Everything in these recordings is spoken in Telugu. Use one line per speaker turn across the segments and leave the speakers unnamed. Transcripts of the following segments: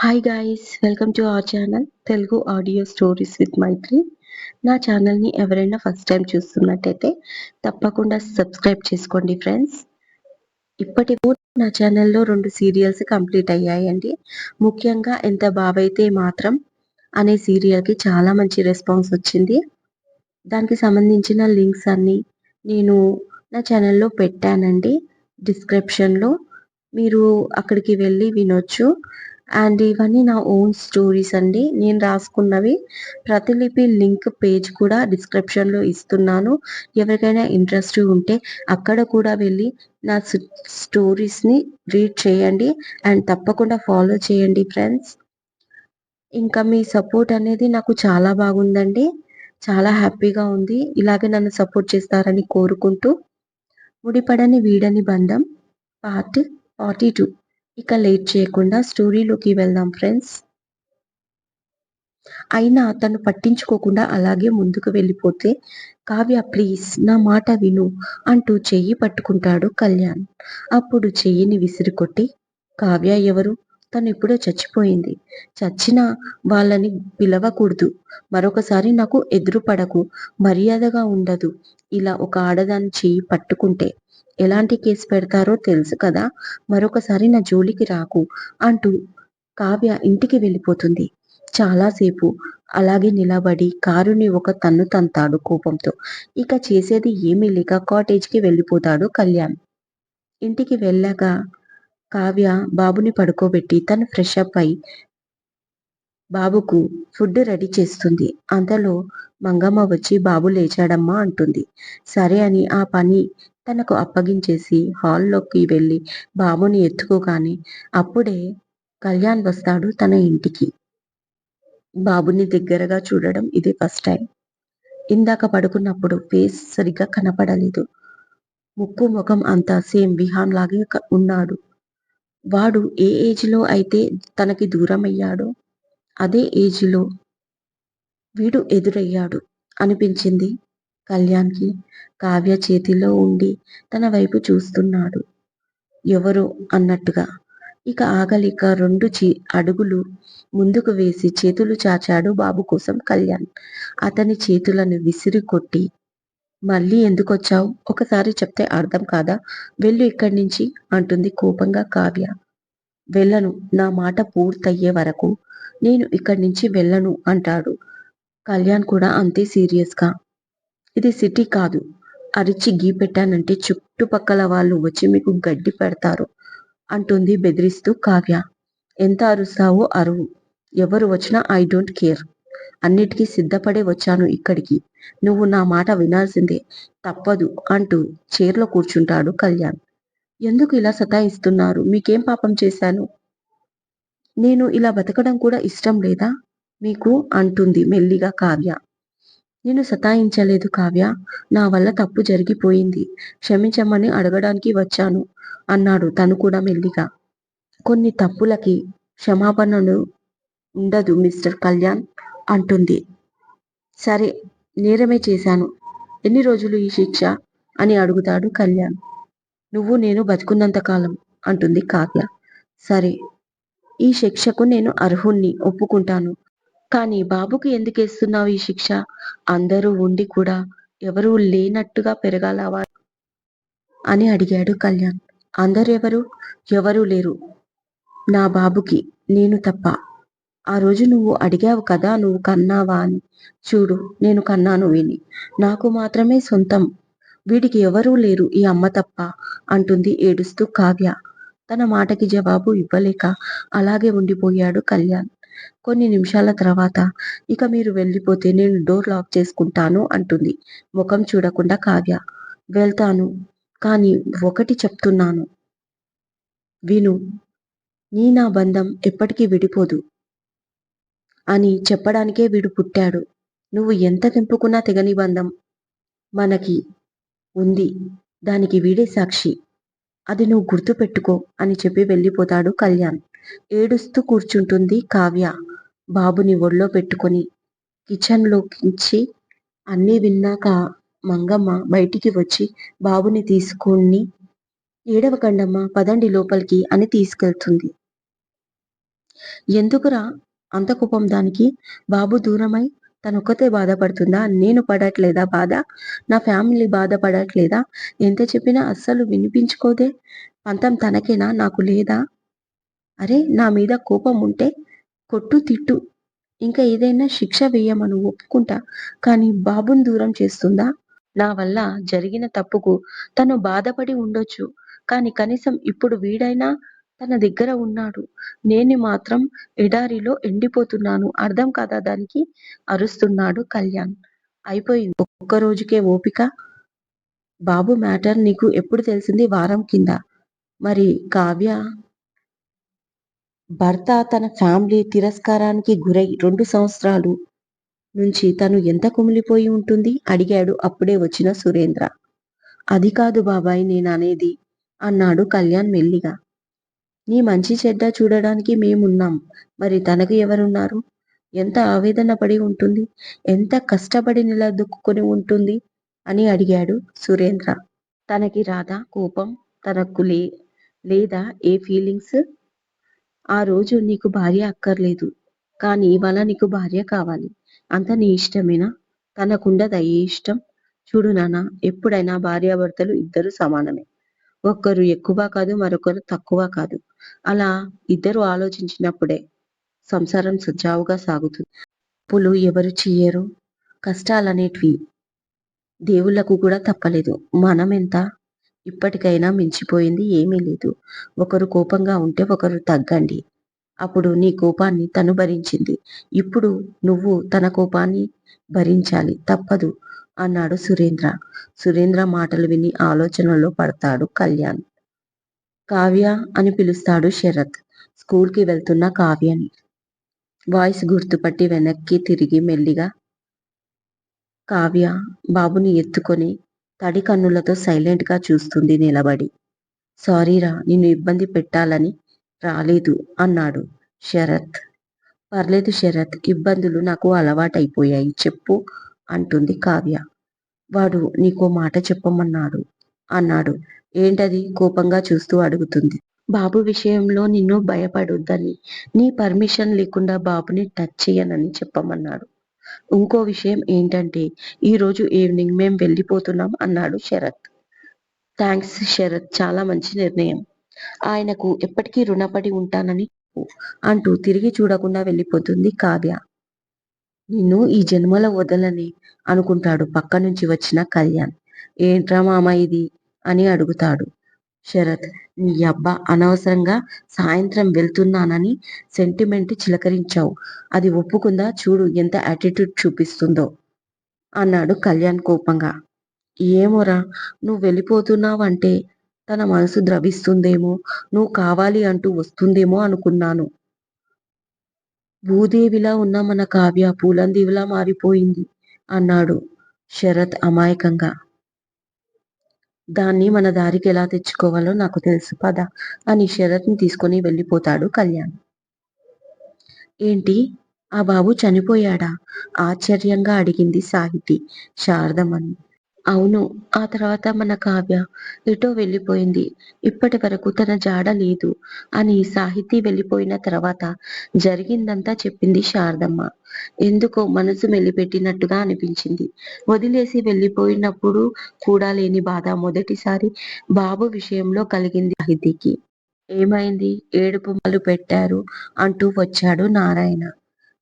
Hi guys, welcome to our channel Telugu audio stories with Maitri. నా ఛానల్ని ఎవరైనా ఫస్ట్ టైం చూస్తున్నట్టయితే తప్పకుండా సబ్స్క్రైబ్ చేసుకోండి ఫ్రెండ్స్. ఇప్పటివరకు నా ఛానల్లో 2 సీరియల్స్ కంప్లీట్ అయ్యాయండి. ముఖ్యంగా ఎంత బావైతే మాత్రం అనే సీరియల్కి చాలా మంచి రెస్పాన్స్ వచ్చింది. దానికి సంబంధించిన లింక్స్ అన్నీ నేను నా ఛానల్లో పెట్టానండి డిస్క్రిప్షన్లో. మీరు అక్కడికి వెళ్ళి వినొచ్చు. అండ్ ఇవన్నీ నా ఓన్ స్టోరీస్ అండి, నేను రాసుకున్నవి. ప్రతిలిపి లింక్ పేజ్ కూడా డిస్క్రిప్షన్లో ఇస్తున్నాను. ఎవరికైనా ఇంట్రెస్ట్ ఉంటే అక్కడ కూడా వెళ్ళి నా స్టోరీస్ని రీడ్ చేయండి అండ్ తప్పకుండా ఫాలో చేయండి ఫ్రెండ్స్. ఇంకా మీ సపోర్ట్ అనేది నాకు చాలా బాగుందండి, చాలా హ్యాపీగా ఉంది. ఇలాగే నన్ను సపోర్ట్ చేస్తారని కోరుకుంటూ ముడిపడని వీడని బంధం పార్ట్ 42. ఇక లేట్ చేయకుండా స్టోరీలోకి వెళ్దాం ఫ్రెండ్స్. అయినా తను పట్టించుకోకుండా అలాగే ముందుకు వెళ్ళిపోతే, కావ్య ప్లీజ్ నా మాట విను అంటూ చెయ్యి పట్టుకుంటాడు కళ్యాణ్. అప్పుడు చెయ్యిని విసిరికొట్టి, కావ్య ఎవరు? తను ఎప్పుడో చచ్చిపోయింది. చచ్చిన వాళ్ళని పిలవకూడదు. మరొకసారి నాకు ఎదురుపడకు. మర్యాదగా ఉండదు. ఇలా ఒక ఆడదాని చెయ్యి పట్టుకుంటే ఎలాంటి కేసు పెడతారో తెలుసు కదా. మరొకసారి నా జోలికి రాకు అంటూ కావ్య ఇంటికి వెళ్ళిపోతుంది. చాలాసేపు అలాగే నిలబడి కారుని ఒక తన్ను తంతాడు కోపంతో. ఇక చేసేది ఏమీ లేక కాటేజ్కి వెళ్ళిపోతాడు కళ్యాణ్. ఇంటికి వెళ్ళాక కావ్య బాబుని పడుకోబెట్టి తను ఫ్రెష్ అప్ అయి బాబుకు ఫుడ్ రెడీ చేస్తుంది. అంతలో మంగమ్మ వచ్చి బాబు లేచాడమ్మా అంటుంది. సరే అని ఆ పని తనకు అప్పగించేసి హాల్లోకి వెళ్ళి బాబుని ఎత్తుకోగానే అప్పుడే కళ్యాణ్ వస్తాడు తన ఇంటికి. బాబుని దగ్గరగా చూడడం ఇదే ఫస్ట్ టైం. ఇందాక పడుకున్నప్పుడు ఫేస్ సరిగ్గా కనపడలేదు. ముక్కు ముఖం అంతా సేమ్ విహాన్ లాగే ఉన్నాడు. వాడు ఏ ఏజ్లో అయితే తనకి దూరం అయ్యాడో అదే ఏజ్లో వీడు ఎదురయ్యాడు అనిపించింది కళ్యాణ్కి. కావ్య చేతిలో ఉండి తన వైపు చూస్తున్నాడు ఎవరో అన్నట్టుగా. ఇక ఆగలిక 2 అడుగులు ముందుకు వేసి చేతులు చాచాడు బాబు కోసం కళ్యాణ్. అతని చేతులను విసిరి కొట్టి, మళ్ళీ ఎందుకొచ్చావు? ఒకసారి చెప్తే అర్థం కాదా? వెళ్ళు ఇక్కడి నుంచి అంటుంది కోపంగా కావ్య. వెళ్ళను, నా మాట పూర్తయ్యే వరకు నేను ఇక్కడి నుంచి వెళ్ళను అంటాడు కళ్యాణ్ కూడా అంతే సీరియస్గా. ఇది సిటీ కాదు, అరిచి గీ పెట్టానంటే చుట్టుపక్కల వాళ్ళు వచ్చి మీకు గడ్డి పెడతారు అంటుంది బెదిరిస్తూ కావ్య. ఎంత అరుస్తావో అరువు, ఎవరు వచ్చినా ఐ డోంట్ కేర్. అన్నిటికీ సిద్ధపడే వచ్చాను ఇక్కడికి. నువ్వు నా మాట వినాల్సిందే, తప్పదు అంటూ చైర్లో కూర్చుంటాడు కళ్యాణ్. ఎందుకు ఇలా సతాయిస్తున్నారు? మీకేం పాపం చేశాను? నేను ఇలా బతకడం కూడా ఇష్టం లేదా మీకు అంటుంది మెల్లిగా కావ్య. నేను సతాయించలేదు కావ్య, నా వల్ల తప్పు జరిగిపోయింది, క్షమించమని అడగడానికి వచ్చాను అన్నాడు తను కూడా మెల్లిగా. కొన్ని తప్పులకి క్షమాపణను ఉండదు మిస్టర్ కళ్యాణ్ అంటుంది. సరే, నేరమే చేశాను, ఎన్ని రోజులు ఈ శిక్ష అని అడుగుతాడు కళ్యాణ్. నువ్వు నేను బతుకున్నంత కాలం అంటుంది కావ్య. సరే, ఈ శిక్షకు నేను అర్హుణ్ణి, ఒప్పుకుంటాను. కానీ బాబుకి ఎందుకేస్తున్నావు ఈ శిక్ష? అందరూ ఉండి కూడా ఎవరూ లేనట్టుగా పెరగాలవా అని అడిగాడు కళ్యాణ్. అందరూ ఎవరు? ఎవరూ లేరు నా బాబుకి, నేను తప్ప. ఆ రోజు నువ్వు అడిగావు కదా నువ్వు కన్నావా అని. చూడు, నేను కన్నాను విని, నాకు మాత్రమే సొంతం. వీడికి ఎవరూ లేరు ఈ అమ్మ తప్ప అంటుంది ఏడుస్తూ కావ్య. తన మాటకి జవాబు ఇవ్వలేక అలాగే ఉండిపోయాడు కళ్యాణ్. కొన్ని నిమిషాల తర్వాత, ఇక మీరు వెళ్ళిపోతే నేను డోర్ లాక్ చేసుకుంటాను అంటుంది ముఖం చూడకుండా కావ్య. వెళ్తాను, కానీ ఒకటి చెప్తున్నాను విను, నీ నా బంధం ఎప్పటికీ విడిపోదు అని చెప్పడానికే వీడు పుట్టాడు. నువ్వు ఎంత తెంపుకున్నా తెగని బంధం మనకి ఉంది, దానికి వీడే సాక్షి. అది నువ్వు గుర్తు పెట్టుకో అని చెప్పి వెళ్ళిపోతాడు కళ్యాణ్. ఏడుస్తూ కూర్చుంటుంది కావ్య బాబుని ఒళ్ళో పెట్టుకొని. కిచెన్లోకించి అన్నీ విన్నాక మంగమ్మ బయటికి వచ్చి బాబుని తీసుకుని, ఏడవకండమ్మా పదండి లోపలికి అని తీసుకెళ్తుంది. ఎందుకురా అంత కోపం దానికి? బాబు దూరమై తనొక్కతే బాధపడుతుందా? నేను పడట్లేదా బాధ? నా ఫ్యామిలీ బాధపడట్లేదా? ఎంత చెప్పినా అస్సలు వినిపించుకోదే. పంతం తనకేనా? నాకు లేదా? అరే! నా మీద కోపం ఉంటే కొట్టు, తిట్టు. ఇంకా ఏదైనా శిక్ష వెయ్యమను ఒప్పుకుంటా. కానీ బాబుని దూరం చేస్తుందా? నా వల్ల జరిగిన తప్పుకు తను బాధపడి ఉండొచ్చు. కానీ కనీసం ఇప్పుడు వీడైనా తన దగ్గర ఉన్నాడు. నేను మాత్రం ఎడారిలో ఎండిపోతున్నాను. అర్థం కాదా దానికి? అరుస్తున్నాడు కళ్యాణ్. అయిపోయింది. ఒక్క రోజుకే ఓపిక? బాబు మ్యాటర్ నీకు ఎప్పుడు తెలిసింది? వారం కింద. మరి కావ్య భర్త తన ఫ్యామిలీ తిరస్కారానికి గురై 2 సంవత్సరాలు నుంచి తను ఎంత కుమిలిపోయి ఉంటుంది? అడిగాడు అప్పుడే వచ్చిన సురేంద్ర. అది కాదు బాబాయ్ నేననేది అన్నాడు కళ్యాణ్ మెల్లిగా. నీ మంచి చెడ్డ చూడడానికి మేమున్నాం. మరి తనకు ఎవరున్నారు? ఎంత ఆవేదన పడి ఉంటుంది? ఎంత కష్టపడి నిలదొక్కుకొని ఉంటుంది? అని అడిగాడు సురేంద్ర. తనకి రాదా కోపం? తనకు లేదా ఏ ఫీలింగ్స్? ఆ రోజు నీకు భార్య అక్కర్లేదు. కానీ ఇవాళ నీకు భార్య కావాలి. అంతా నీ ఇష్టమేనా? తనకుండదా ఏ ఇష్టం? చూడు నాన్న ఎప్పుడైనా భార్యాభర్తలు ఇద్దరూ సమానమే. ఒక్కరు ఎక్కువ కాదు, మరొకరు తక్కువ కాదు. అలా ఇద్దరు ఆలోచించినప్పుడే సంసారం సజావుగా సాగుతుంది. తప్పులు ఎవరు చెయ్యరు. కష్టాలనేటివి దేవుళ్ళకు కూడా తప్పలేదు. మనమెంత ఇప్పటికైనా మించిపోయింది ఏమీ లేదు. ఒకరు కోపంగా ఉంటే ఒకరు తగ్గండి. అప్పుడు నీ కోపాన్ని తను భరించింది. ఇప్పుడు నువ్వు తన కోపాన్ని భరించాలి. తప్పదు అన్నాడు సురేంద్ర. సురేంద్ర మాటలు విని ఆలోచనలో పడతాడు కళ్యాణ్. కావ్య అని పిలుస్తాడు శరత్. స్కూల్‌కి వెళ్తున్న కావ్యని. వాయిస్ గుర్తుపట్టి వెనక్కి తిరిగి మెల్లిగా కావ్య బాబుని ఎత్తుకొని తడి కన్నులతో సైలెంట్‌గా చూస్తుంది నిలబడి. సారీరా నిన్ను ఇబ్బంది పెట్టాలని రాలేదు అన్నాడు శరత్. పర్లేదు శరత్ ఇబ్బందులు నాకు అలవాటైపోయాయి చెప్పు అంటుంది కావ్య. వాడు నీకో మాట చెప్పమన్నాడు అన్నాడు. ఏంటది కోపంగా చూస్తూ అడుగుతుంది. బాబు విషయంలో నిన్ను భయపడొద్దని, నీ పర్మిషన్ లేకుండా బాబుని టచ్ చెయ్యనని చెప్పమన్నాడు. ఇంకో విషయం ఏంటంటే ఈరోజు ఈవినింగ్ మేం వెళ్ళిపోతున్నాం అన్నాడు శరత్. థాంక్స్ శరత్ చాలా మంచి నిర్ణయం. ఆయనకు ఎప్పటికీ రుణపడి ఉంటానని చెప్పు అంటూ తిరిగి చూడకుండా వెళ్ళిపోతుంది కావ్య. నిన్ను ఈ జన్మలో వదలని అనుకుంటాడు పక్కనుంచి వచ్చిన కళ్యాణ్. ఏంట్రా మామ ఇది అని అడుగుతాడు శరత్. నీ యబ్బ అనవసరంగా సాయంత్రం వెళ్తున్నానని సెంటిమెంట్ చిలకరించావు. అది ఒప్పుకుందా చూడు ఎంత యాటిట్యూడ్ చూపిస్తుందో అన్నాడు కళ్యాణ్ కోపంగా. ఏమోరా నువ్వు వెళ్ళిపోతున్నావంటే తన మనసు ద్రవిస్తుందేమో, నువ్వు కావాలి అంటూ వస్తుందేమో అనుకున్నాను. భూదేవిలా ఉన్న మన కావ్య పూలందేవిలా మారిపోయింది అన్నాడు శరత్ అమాయకంగా. దాన్ని మన దారికి ఎలా తెచ్చుకోవాలో నాకు తెలుసు పద అని శరత్ని తీసుకొని వెళ్ళిపోతాడు కళ్యాణ్. ఏంటి ఆ బాబు చనిపోయాడా? ఆశ్చర్యంగా అడిగింది సాహితి శారదమని. అవును. ఆ తర్వాత మన కావ్య ఎటో వెళ్ళిపోయింది. ఇప్పటి వరకు తన జాడ లేదు అని సాహితీ వెళ్ళిపోయిన తర్వాత జరిగిందంతా చెప్పింది శారదమ్మ. ఎందుకో మనసు మెలిపెట్టినట్టుగా అనిపించింది. వదిలేసి వెళ్ళిపోయినప్పుడు కూడా లేని బాధ మొదటిసారి బాబు విషయంలో కలిగింది సాహితీకి. ఏమైంది? ఏడుపు మొదలుపెట్టారు అంటూ వచ్చాడు నారాయణ.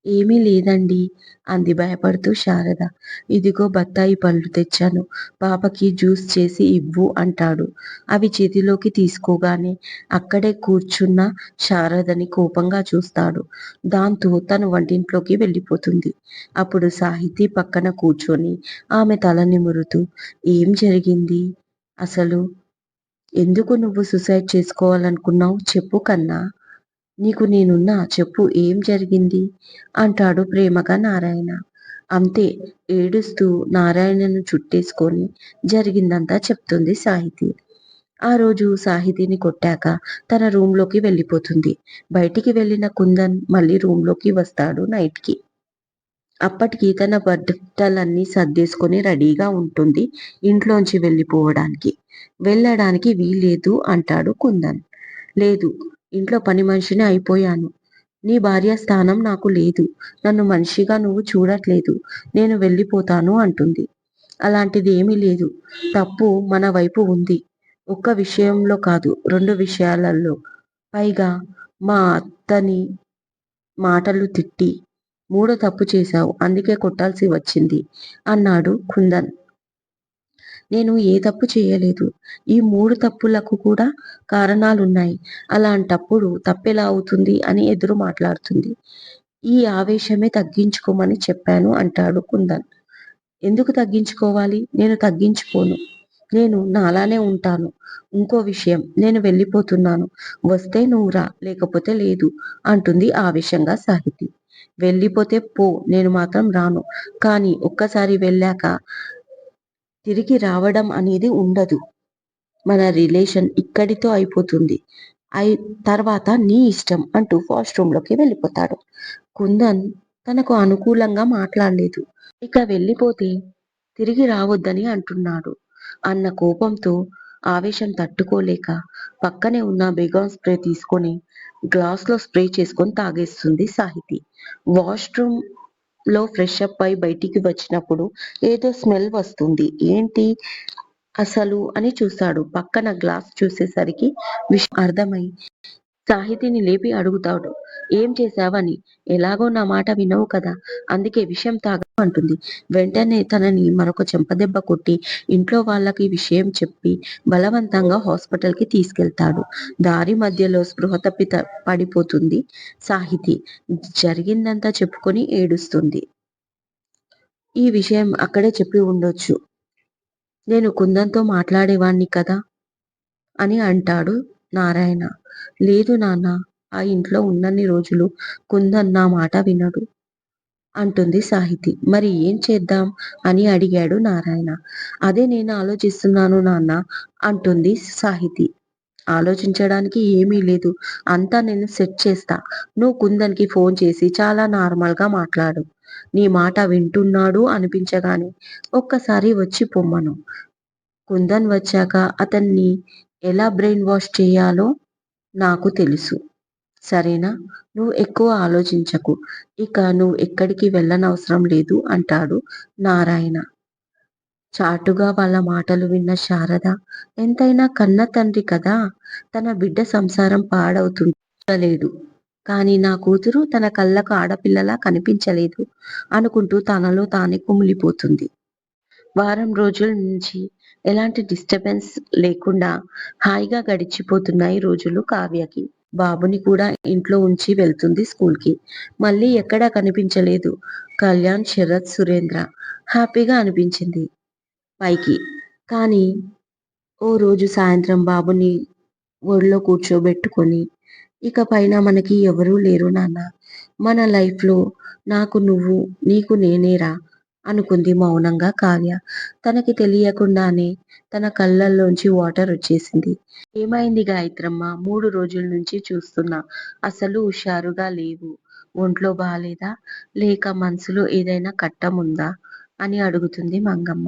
ఏమీ లేదండి అంది భయపడుతూ శారద. ఇదిగో బత్తాయి పళ్ళు తెచ్చాను. పాపకి జ్యూస్ చేసి ఇవ్వు అంటాడు. అవి చేతిలోకి తీసుకోగానే అక్కడే కూర్చున్న శారదని కోపంగా చూస్తాడు. దాంతో తను వంటింట్లోకి వెళ్ళిపోతుంది. అప్పుడు సాహితీ పక్కన కూర్చొని ఆమె తల నిమురుతూ ఏం జరిగింది అసలు? ఎందుకు నువ్వు సూసైడ్ చేసుకోవాలనుకున్నావు చెప్పు కన్నా. నీకు నేనున్నా చెప్పు ఏం జరిగింది? అంటాడు ప్రేమగా నారాయణ. అంతే ఏడుస్తూ నారాయణను చుట్టేసుకొని జరిగిందంతా చెప్తుంది సాహితి. ఆ రోజు సాహితిని కొట్టాక తన రూంలోకి వెళ్ళిపోతుంది. బయటికి వెళ్ళిన కుందన్ మళ్ళీ రూంలోకి వస్తాడు నైట్‌కి. అప్పటికి తన బట్టలన్నీ సర్దేసుకొని రెడీగా ఉంటుంది ఇంట్లోంచి వెళ్ళిపోవడానికి. వెళ్ళడానికి వీల్లేదు అంటాడు కుందన్. లేదు ఇంట్లో పని మనిషిని అయిపోయాను. నీ భార్య స్థానం నాకు లేదు. నన్ను మనిషిగా నువ్వు చూడట్లేదు. నేను వెళ్ళిపోతాను అంటుంది. అలాంటిది ఏమీ లేదు. తప్పు మన వైపు ఉంది. ఒక్క విషయంలో కాదు, 2 విషయాలలో. పైగా మా అత్తని మాటలు తిట్టి, మూడో తప్పు చేశావు. అందుకే కొట్టాల్సి వచ్చింది అన్నాడు కుందన్. నేను ఏ తప్పు చేయలేదు. ఈ 3 తప్పులకు కూడా కారణాలున్నాయి. అలాంటప్పుడు తప్పెలా అవుతుంది అని ఎదురు మాట్లాడుతుంది. ఈ ఆవేశమే తగ్గించుకోమని చెప్పాను అంటాడు కుందన్. ఎందుకు తగ్గించుకోవాలి? నేను తగ్గించుకోను. నేను నాలానే ఉంటాను. ఇంకో విషయం, నేను వెళ్ళిపోతున్నాను. వస్తే నువ్వు రా, లేకపోతే లేదు అంటుంది ఆవేశంగా సాహితి. వెళ్ళిపోతే పో, నేను మాత్రం రాను. కానీ ఒక్కసారి వెళ్ళాక తిరిగి రావడం అనేది ఉండదు. మన రిలేషన్ ఇక్కడితో అయిపోతుంది. అయి తర్వాత నీ ఇష్టం అంటూ వాష్‌రూమ్‌లోకి వెళ్ళిపోతాడు. కుందన్ తనకు అనుకూలంగా మాట్లాడలేదు. ఇక వెళ్ళిపోతే తిరిగి రావద్దని అంటున్నాడు అన్న కోపంతో ఆవేశం తట్టుకోలేక పక్కనే ఉన్న బెగాన్ స్ప్రే తీసుకొని గ్లాస్‌లో స్ప్రే చేసుకొని తాగేస్తుంది సాహితి. వాష్‌రూమ్‌లో ఫ్రెష్ అప్ అయి బయటికి వచ్చినప్పుడు ఏదో స్మెల్ వస్తుంది. ఏంటి అసలు అని చూస్తాడు. పక్కన గ్లాస్ చూసేసరికి విషయం అర్థమై సాహితిని లేపి అడుగుతాడు. ఏం చేశావని? ఎలాగో నా మాట వినవు కదా! అందుకే విషం తాగావు అంటుంది. వెంటనే తనని మరొక చెంపదెబ్బ కొట్టి ఇంట్లో వాళ్ళకి విషయం చెప్పి బలవంతంగా హాస్పిటల్‌కి తీసుకెళ్తాడు. దారి మధ్యలో స్పృహ తప్పి పడిపోతుంది సాహితి. జరిగిందంతా చెప్పుకొని ఏడుస్తుంది. ఈ విషయం అక్కడే చెప్పి ఉండొచ్చు. నేను కుందన్‌తో మాట్లాడేవాణ్ణి కదా! అని అంటాడు నారాయణ. లేదు నాన్న, ఆ ఇంట్లో ఉన్నన్ని రోజులు కుందన్ నా మాట వినడు అంటుంది సాహితి. మరి ఏం చేద్దాం అని అడిగాడు నారాయణ. అదే నేను ఆలోచిస్తున్నాను నాన్న అంటుంది సాహితి. ఆలోచించడానికి ఏమీ లేదు. అంతా నేను సెట్ చేస్తా. నువ్వు కుందన్‌కి ఫోన్ చేసి చాలా నార్మల్‌గా మాట్లాడు. నీ మాట వింటున్నాడు అనిపించగానే ఒక్కసారి వచ్చి పొమ్మను. కుందన్ వచ్చాక అతన్ని ఎలా బ్రెయిన్ వాష్ చేయాలో నాకు తెలుసు. సరేనా? నువ్వు ఎక్కువ ఆలోచించకు. ఇక నువ్వు ఎక్కడికి వెళ్ళనవసరం లేదు అంటాడు నారాయణ. చాటుగా వాళ్ళ మాటలు విన్న శారద ఎంతైనా కన్న తండ్రి కదా! తన బిడ్డ సంసారం పాడవుతుండలేదు. కానీ నా కూతురు తన కళ్ళకు ఆడపిల్లలా కనిపించలేదు అనుకుంటూ తనలో తానే కుమిలిపోతుంది. వారం రోజుల నుంచి ఎలాంటి డిస్టర్బెన్స్ లేకుండా హాయిగా గడిచిపోతున్నాయి రోజులు కావ్యకి. బాబుని కూడా ఇంట్లో ఉంచి వెళ్తుంది స్కూల్‌కి. మళ్ళీ ఎక్కడా కనిపించలేదు కళ్యాణ్, శరత్, సురేంద్ర. హ్యాపీగా అనిపించింది పైకి. కానీ ఓ రోజు సాయంత్రం బాబుని ఒడిలో కూర్చోబెట్టుకొని, ఇక పైన మనకి ఎవరూ లేరు నాన్న. మన లైఫ్‌లో నాకు నువ్వు, నీకు నేనేరా అనుకుంది మౌనంగా కావ్య. తనకి తెలియకుండానే తన కళ్ళల్లోంచి వాటరొచ్చేసింది. ఏమైంది గాయత్రమ్మ? 3 రోజుల నుంచి చూస్తున్నా. అసలు హుషారుగా లేవు. ఒంట్లో బాలేదా? లేక మనసులో ఏదైనా కట్టముందా? అని అడుగుతుంది మంగమ్మ.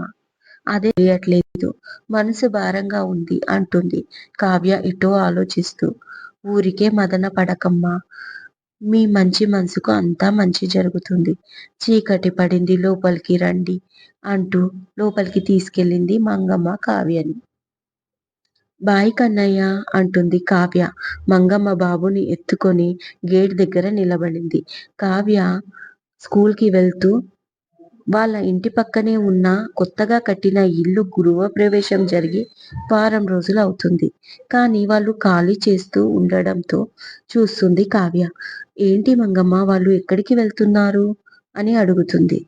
అదే తెలియట్లేదు. మనసు భారంగా ఉంది అంటుంది కావ్య ఎటో ఆలోచిస్తూ. ఊరికే మదన పడకమ్మా! మీ మంచి మనసుకు అంతా మంచి జరుగుతుంది. చీకటి పడింది లోపలికి రండి అంటూ లోపలికి తీసుకెళ్ళింది మంగమ్మ కావ్యని. బాయ్ కన్నయ్య అంటుంది కావ్య. మంగమ్మ బాబుని ఎత్తుకొని గేట్ దగ్గర నిలబడింది. కావ్య స్కూల్‌కి వెళ్తూ వాళ్ళ ఇంటి పక్కనే ఉన్న కొత్తగా కట్టిన ఇల్లు గృహప్రవేశం జరిగి వారం రోజులవుతుంది. కానీ వాళ్ళు ఖాళీ చేస్తూ ఉండడంతో చూస్తుంది కావ్య. ఏంటి మంగమ్మ, వాళ్ళు ఎక్కడికి వెళ్తున్నారు? అని అడుగుతుంది.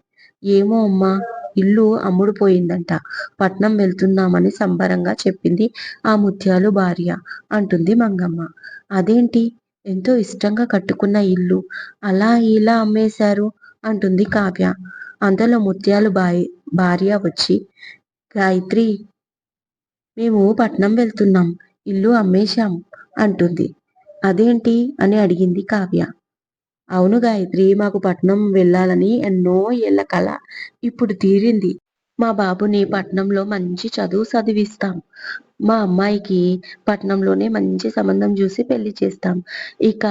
ఏమో అమ్మా! ఇల్లు అమ్ముడుపోయిందంట. పట్నం వెళ్తున్నామని సంబరంగా చెప్పింది ఆ ముత్యాలు భార్య అంటుంది మంగమ్మ. అదేంటి? ఎంతో ఇష్టంగా కట్టుకున్న ఇల్లు అలా ఇలా అమ్మేశారు అంటుంది కావ్య. అంతలో ముత్యాలు భార్య వచ్చి, గాయత్రి, మేము పట్నం వెళ్తున్నాం. ఇల్లు అమ్మేశాం అంటుంది. అదేంటి అని అడిగింది కావ్య. అవును గాయత్రి, మాకు పట్నం వెళ్ళాలని ఎన్నో ఏళ్ల కల ఇప్పుడు తీరింది. మా బాబుని పట్నంలో మంచి చదువు చదివిస్తాం. మా అమ్మాయికి పట్నంలోనే మంచి సంబంధం చూసి పెళ్లి చేస్తాం. ఇక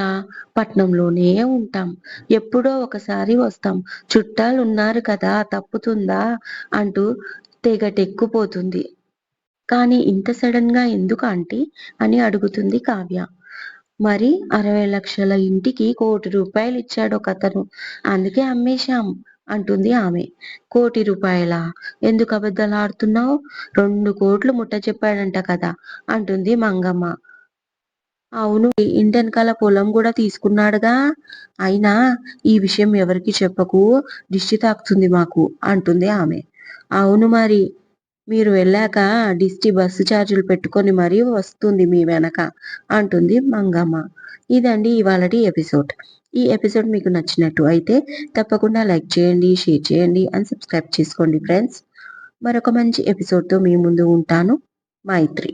పట్నంలోనే ఉంటాం. ఎప్పుడో ఒకసారి వస్తాం. చుట్టాలున్నారు కదా తప్పుతుందా? అంటూ తెగటెక్కుపోతుంది. కానీ ఇంత సడెన్‌గా ఎందుకు ఆంటీ? అని అడుగుతుంది కావ్య. మరి 60,00,000 ఇంటికి ₹1,00,00,000 ఇచ్చాడొకతను. అందుకే అమ్మేశాం అంటుంది ఆమె. ₹1,00,00,000 ఎందుకు అబద్ధాలాడుతున్నావు? 2,00,00,000 ముట్ట చెప్పాడంట కదా! అంటుంది మంగమ్మ. అవును. ఇంటెనకాల పొలం గూడా తీసుకున్నాడుగా! అయినా ఈ విషయం ఎవరికీ చెప్పకు. దిష్టి తాకుతుంది మాకు అంటుంది ఆమె. అవును మరి. మీరు వెళ్ళాక దిష్టి బస్సు చార్జీలు పెట్టుకొని మరీ వస్తుంది మీ వెనక అంటుంది మంగమ్మ. ఇదండి ఇవాళటి ఎపిసోడ్. ఈ ఎపిసోడ్ మీకు నచ్చినట్టు అయితే తప్పకుండా లైక్ చేయండి, షేర్ చేయండి అండ్ సబ్స్క్రైబ్ చేసుకోండి ఫ్రెండ్స్. మరొక మంచి ఎపిసోడ్‌తో మీ ముందు ఉంటాను. మైత్రి.